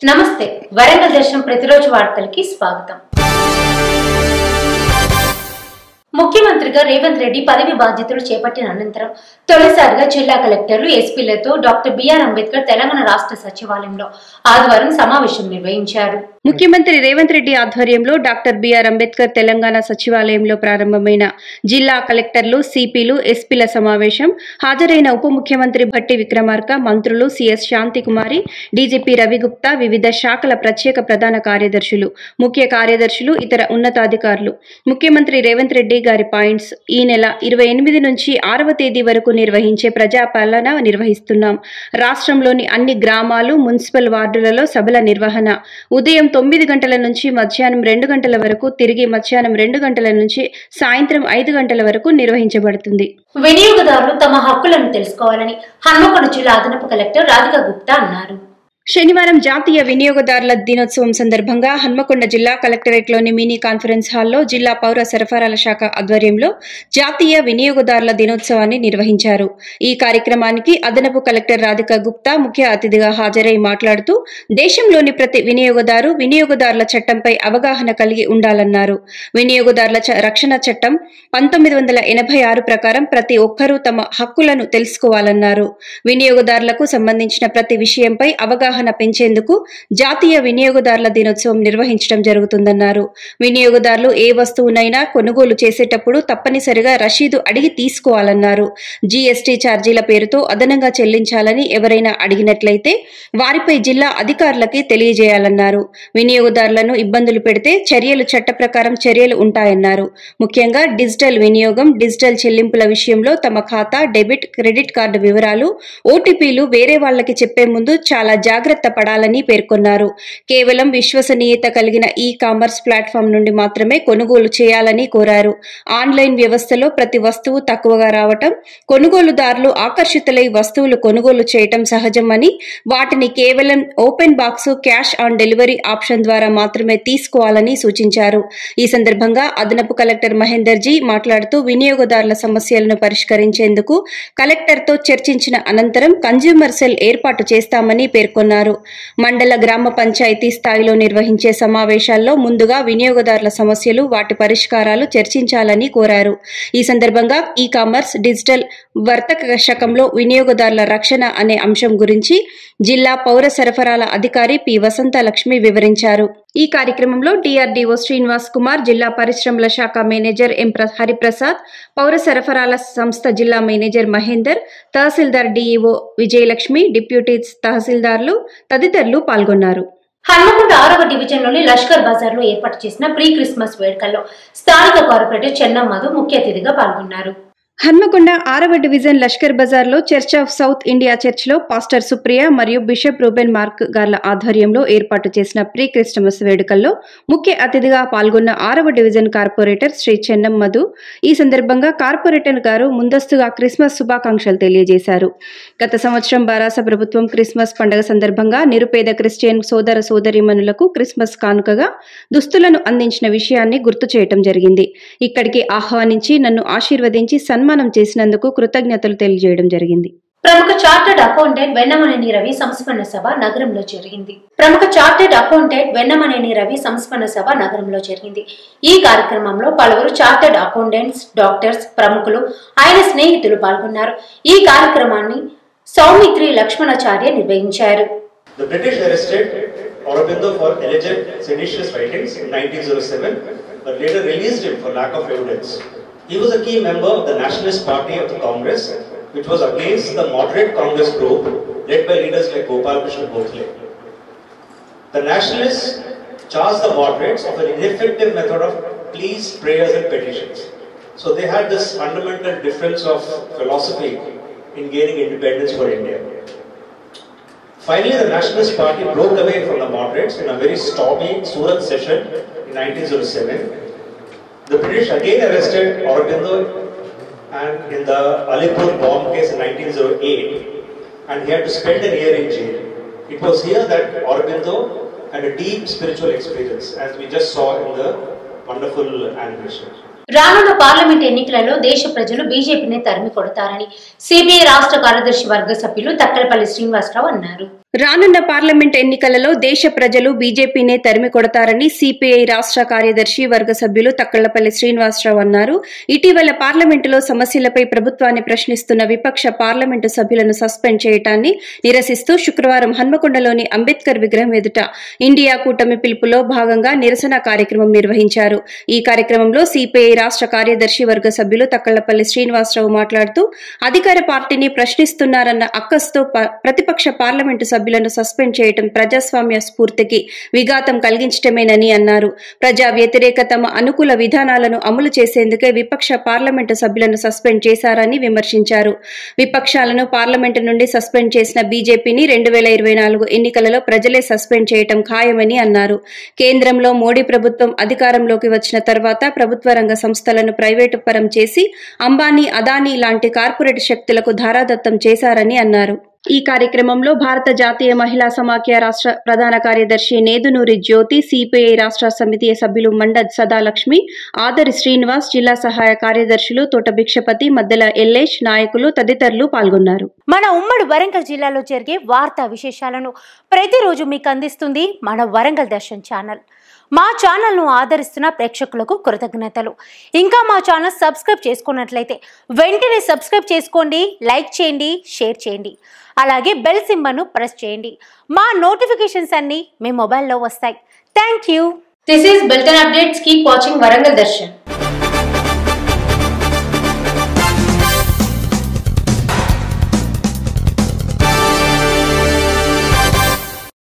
నమస్తే వరంగల్ దర్శనం ప్రతిరోజు వార్తలకి స్వాగతం। ముఖ్యమంత్రిగా రేవంత్ రెడ్డి పదవి బాధ్యతలు చేపట్టిన అనంతరం తొలిసారిగా జిల్లా కలెక్టర్లు ఎస్పీలతో డాక్టర్ బిఆర్ అంబేద్కర్ తెలంగాణ రాష్ట్ర సచివాలయంలో ఆదివారం సమావేశం నిర్వహించారు। ముఖ్యమంత్రి రేవంత్ రెడ్డి ఆధ్వర్యంలో డాక్టర్ బిఆర్ అంబేద్కర్ తెలంగాణ సచివాలయంలో ప్రారంభమైన జిల్లా కలెక్టర్లు సిపిలు ఎస్పీల సమావేశం హాజరైన ఉప ముఖ్యమంత్రి భట్టి విక్రమార్క, మంత్రులు సిఎస్ శాంతికుమారి, డీజీపీ రవిగుప్తా, వివిధ శాఖల ప్రత్యేక ప్రధాన కార్యదర్శులు, ముఖ్య కార్యదర్శులు, ఇతర ఉన్నతాధికారులు ముఖ్యమంత్రి రేవంత్ రెడ్డి గారి పాయింట్స్ ఈ నెల 28 నుంచి 6వ తేదీ వరకు నిర్వహించే ప్రజాపాలన నిర్వహిస్తున్నాం। రాష్ట్రంలోని అన్ని గ్రామాలు, మున్సిపల్ వార్డులలో సభల నిర్వహణ ఉదయం 9 గంటల నుంచి మధ్యాహ్నం 2 గంటల వరకు, తిరిగి మధ్యాహ్నం 2 గంటల నుంచి సాయంత్రం 5 గంటల వరకు నిర్వహించబడుతుంది। వినియోగదారులు తమ హక్కులను తెలుసుకోవాలని హన్మకొండ జిల్లా అదనపు కలెక్టర్ రాధికా గుప్తా అన్నారు। శనివారం జాతీయ వినియోగదారుల దినోత్సవం సందర్భంగా హన్మకొండ జిల్లా కలెక్టరేట్లోని మినీ కాన్ఫరెన్స్ హాల్లో జిల్లా పౌర సరఫరాల శాఖ ఆధ్వర్యంలో జాతీయ వినియోగదారుల దినోత్సవాన్ని నిర్వహించారు। ఈ కార్యక్రమానికి అదనపు కలెక్టర్ రాధికా గుప్తా ముఖ్య అతిథిగా హాజరై మాట్లాడుతూ దేశంలోని ప్రతి వినియోగదారు వినియోగదారుల చట్టంపై అవగాహన కలిగి ఉండాలన్నారు। వినియోగదారుల రక్షణ చట్టం 1986 ప్రకారం ప్రతి ఒక్కరూ తమ హక్కులను తెలుసుకోవాలన్నారు। వినియోగదారులకు సంబంధించిన ప్రతి విషయంపై అవగాహన పెంచేందుకు జాతీయ వినియోగదారుల దినోత్సవం నిర్వహించడం జరుగుతుందన్నారు। వినియోగదారులు ఏ వస్తువునైనా కొనుగోలు చేసేటప్పుడు తప్పనిసరిగా రసీదు అడిగి తీసుకోవాలన్నారు। జీఎస్టీ ఛార్జీల పేరుతో అదనంగా చెల్లించాలని ఎవరైనా అడిగినట్లయితే వారిపై జిల్లా అధికారులకి తెలియజేయాలన్నారు। వినియోగదారులను ఇబ్బందులు పెడితే చట్ట ప్రకారం చర్యలు ఉంటాయన్నారు। ముఖ్యంగా డిజిటల్ వినియోగం, డిజిటల్ చెల్లింపుల విషయంలో తమ ఖాతా, డెబిట్, క్రెడిట్ కార్డు వివరాలు, ఓటీపీలు వేరే వాళ్ళకి చెప్పే ముందు చాలా జాగ్రత్త పడాలని పేర్కొన్నారు। కేవలం విశ్వసనీయత కలిగిన ఈ కామర్స్ ప్లాట్ఫామ్ నుండి మాత్రమే కొనుగోలు చేయాలని కోరారు। ఆన్లైన్ వ్యవస్థలో ప్రతి వస్తువు తక్కువగా రావటం, కొనుగోలుదారులు ఆకర్షితులై వస్తువులు కొనుగోలు చేయటం సహజమని, వాటిని కేవలం open box, cash on delivery option ద్వారా మాత్రమే తీసుకోవాలని సూచించారు। ఈ సందర్భంగా అదనపు కలెక్టర్ మహేందర్ జీ మాట్లాడుతూ వినియోగదారుల సమస్యలను పరిష్కరించేందుకు కలెక్టర్తో చర్చించిన అనంతరం కన్జ్యూమర్ సెల్ ఏర్పాటు చేస్తామని పేర్కొన్నారు। మండల, గ్రామ పంచాయతీ స్థాయిలో నిర్వహించే సమావేశాల్లో ముందుగా వినియోగదారుల సమస్యలు, వాటి పరిష్కారాలు చర్చించాలని కోరారు। ఈ సందర్భంగా ఈ కామర్స్, డిజిటల్ వర్తక శకంలో వినియోగదారుల రక్షణ అనే అంశం గురించి జిల్లా పౌర సరఫరాల అధికారి పి వసంతలక్ష్మి వివరించారు। ఈ కార్యక్రమంలో డిఆర్డీఓ శ్రీనివాస్ కుమార్, జిల్లా పరిశ్రమల శాఖ మేనేజర్ ఎం హరిప్రసాద్, పౌర సరఫరాల సంస్థ జిల్లా మేనేజర్ మహేందర్, తహసీల్దార్ డిఈఓ విజయలక్ష్మి, డిప్యూటీ తహసీల్దార్లు తదితరులు పాల్గొన్నారు। హన్మకొండ 6వ డివిజన్లోని లష్కర్ బజార్లో ఏర్పాటు చేసిన ప్రీ క్రిస్మస్ వేడుకల్లో స్థానిక కార్పొరేటర్ చెన్నం మధు ముఖ్య అతిథిగా పాల్గొన్నారు। హన్మకొండ 6వ డివిజన్ లష్కర్ బజార్లో చర్చ్ ఆఫ్ సౌత్ ఇండియా చర్చ్లో పాస్టర్ సుప్రియ మరియు బిషప్ రూబెన్ మార్క్ గార్ల ఆధ్వర్యంలో ఏర్పాటు చేసిన ప్రీ క్రిస్మస్ వేడుకల్లో ముఖ్య అతిథిగా పాల్గొన్న 6వ డివిజన్ కార్పొరేటర్ శ్రీ చెన్నం మధు ఈ సందర్భంగా కార్పొరేటర్ గారు ముందస్తుగా క్రిస్మస్ శుభాకాంక్షలు తెలియజేశారు। గత సంవత్సరం బారాస ప్రభుత్వం క్రిస్మస్ పండుగ సందర్భంగా నిరుపేద క్రిస్టియన్ సోదర సోదరీమణులకు క్రిస్మస్ కానుకగా దుస్తులను అందించిన విషయాన్ని గుర్తు చేయటం జరిగింది। ఇక్కడికి ఆహ్వానించి నన్ను ఆశీర్వదించి సన్మానం చేసినందుకు కృతజ్ఞతలు తెలియజేయడం జరిగింది। ప్రముఖ చార్టర్డ్ అకౌంటెంట్ వెన్నమనేని రవి సంస్మరణ సభ నగరంలో జరిగింది। ఈ కార్యక్రమంలో పలువురు చార్టర్డ్ అకౌంటెంట్స్, డాక్టర్స్, ప్రముఖులు, ఆయన స్నేహితులు పాల్గొన్నారు। ఈ కార్యక్రమాన్ని సౌమిత్రి లక్ష్మణాచార్య నిర్వహించారు। The British arrested Aurobindo for alleged seditious writings in 1907, but later released him for lack of evidence. He was a key member of the Nationalist Party of the Congress, which was against the moderate Congress group led by leaders like Gopal Krishna Gokhale. The Nationalists charged the moderates of an ineffective method of pleas, prayers and petitions. So they had this fundamental difference of philosophy in gaining independence for India. Finally, the Nationalist Party broke away from the moderates in a very stormy Surat session in 1907. The British again arrested Aurobindo and in the Alipur bomb case in 1908, and he had to spend a year in jail. It was here that Aurobindo had a deep spiritual experience, as we just saw in the wonderful animation. రానున్న parliament ఎన్నికలలో దేశ ప్రజలు బీజేపీని తరిమి కొడతారని CPI రాష్ట్ర కార్యదర్శి వర్గ సభ్యులు తక్కలపల్లి శ్రీనివాసరావు అన్నారు. రానున్న పార్లమెంట్ ఎన్నికలలో దేశ ప్రజలు బీజేపీనే తరిమి కొడతారని సిపిఐ రాష్ట్ర కార్యదర్శి వర్గ సభ్యులు తక్కలపల్లి శ్రీనివాసరావు అన్నారు. ఇటీవల పార్లమెంటులో సమస్యలపై ప్రభుత్వాన్ని ప్రశ్నిస్తున్న విపక్ష పార్లమెంటు సభ్యులను సస్పెండ్ చేయటాన్ని నిరసిస్తూ శుక్రవారం హన్మకొండలోని అంబేద్కర్ విగ్రహం ఎదుట ఇండియా కూటమి పిలుపులో భాగంగా నిరసన కార్యక్రమం నిర్వహించారు. ఈ కార్యక్రమంలో సిపిఐ రాష్ట్ర కార్యదర్శి వర్గ సభ్యులు తక్కలపల్లి శ్రీనివాసరావు మాట్లాడుతూ అధికార పార్టీని ప్రశ్నిస్తున్నారన్న అక్కస్తో ప్రతిపక్ష పార్లమెంటు సభ్యులను సస్పెండ్ చేయడం ప్రజాస్వామ్య స్ఫూర్తికి విఘాతం కలిగించటమేనని అన్నారు. ప్రజా వ్యతిరేక తమ అనుకూల విధానాలను అమలు చేసేందుకే విపక్ష పార్లమెంటు సభ్యులను సస్పెండ్ చేశారని విమర్శించారు. విపక్షాలను పార్లమెంటు నుండి సస్పెండ్ చేసిన బీజేపీని 2024 ఎన్నికలలో ప్రజలే సస్పెండ్ చేయటం ఖాయమని అన్నారు. కేంద్రంలో మోడీ ప్రభుత్వం అధికారంలోకి వచ్చిన తర్వాత ప్రభుత్వ రంగ సంస్థలను ప్రైవేటు పరం చేసి అంబానీ, అదానీ లాంటి కార్పొరేట్ శక్తులకు ధారాదత్తం చేశారని అన్నారు. ఈ కార్యక్రమంలో భారత జాతీయ మహిళా సమాఖ్య రాష్ట్ర ప్రధాన కార్యదర్శి నేదునూరి జ్యోతి, సిపిఐ రాష్ట్ర సమితి సభ్యులు మండద్ సదాలక్ష్మి, ఆదరి శ్రీనివాస్, జిల్లా సహాయ కార్యదర్శులు తోట భిక్షపతి, మద్దెల ఎల్లేష్, నాయకులు తదితరులు పాల్గొన్నారు. మన ఉమ్మడి వరంగల్ జిల్లాలో జరిగే వార్తా విశేషాలను ప్రతిరోజు మీకు అందిస్తుంది మన వరంగల్ దర్శన్ ఛానల్. మా ఛానల్ను ఆదరిస్తున్న ప్రేక్షకులకు కృతజ్ఞతలు. ఇంకా మా ఛానల్ సబ్స్క్రైబ్ చేసుకున్నట్లయితే వెంటనే సబ్స్క్రైబ్ చేసుకోండి, లైక్ చేయండి, షేర్ చేయండి. అలాగే బెల్ సింబల్ను ప్రెస్ చేయండి. మా నోటిఫికేషన్స్ అన్ని మీ మొబైల్లో వస్తాయి. Thank you. This is bulletin updates. Keep watching Warangal Darshan.